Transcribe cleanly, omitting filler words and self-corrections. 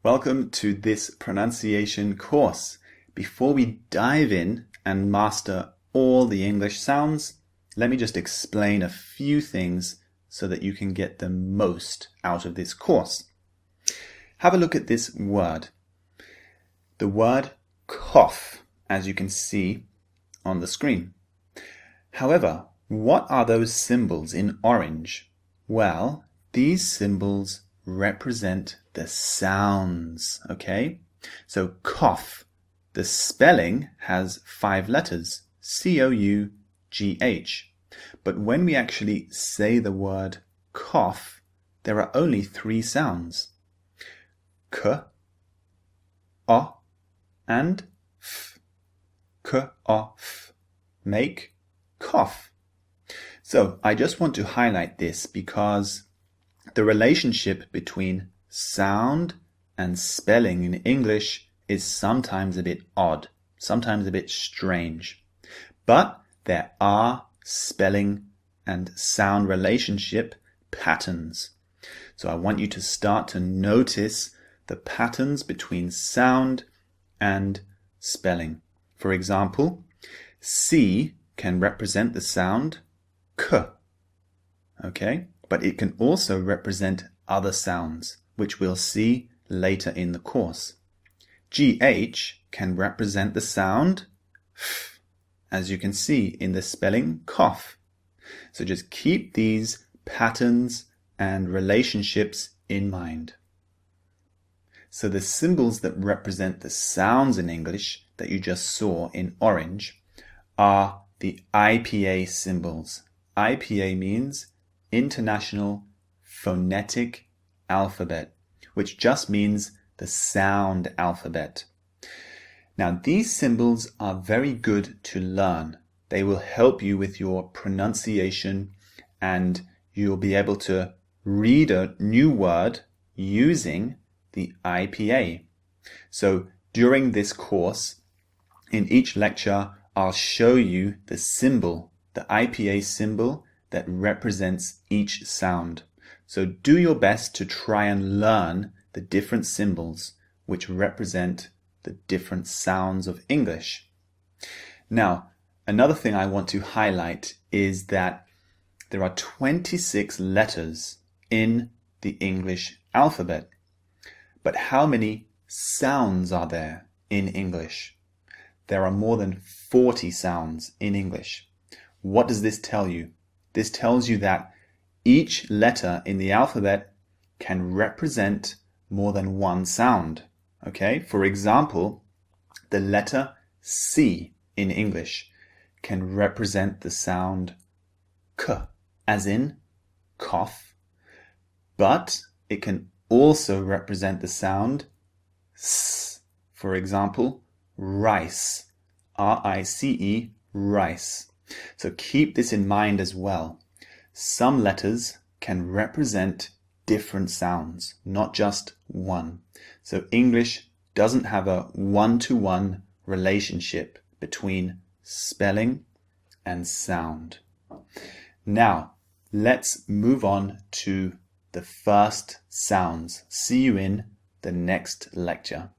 Welcome to this pronunciation course. Before we dive in and master all the English sounds, let me just explain a few things so that you can get the most out of this course. Have a look at this word. The word cough, as you can see on the screen. However, what are those symbols in orange? Well, these symbols represent the sounds, okay? So cough, the spelling has 5 letters, C-O-U-G-H. But when we actually say the word cough, there are only 3 sounds. K, O, and F. K, O, F. Make cough. So I just want to highlight this because the relationship between sound and spelling in English is sometimes a bit odd, sometimes a bit strange. But there are spelling and sound relationship patterns. So I want you to start to notice the patterns between sound and spelling. For example, C can represent the sound K, okay? But it can also represent other sounds, which we'll see later in the course. GH can represent the sound F, as you can see in the spelling cough. So just keep these patterns and relationships in mind. So the symbols that represent the sounds in English that you just saw in orange are the IPA symbols. IPA means International Phonetic Alphabet, which just means the sound alphabet. Now, these symbols are very good to learn. They will help you with your pronunciation and you'll be able to read a new word using the IPA. So during this course, in each lecture, I'll show you the symbol, the IPA symbol that represents each sound. So do your best to try and learn the different symbols which represent the different sounds of English. Now, another thing I want to highlight is that there are 26 letters in the English alphabet. But how many sounds are there in English? There are more than 40 sounds in English. What does this tell you? This tells you that each letter in the alphabet can represent more than one sound. Okay? For example, the letter C in English can represent the sound K, as in cough, but it can also represent the sound S. For example, rice, R-I-C-E, rice. So keep this in mind as well. Some letters can represent different sounds, not just one. So English doesn't have a one-to-one relationship between spelling and sound. Now, let's move on to the first sounds. See you in the next lecture.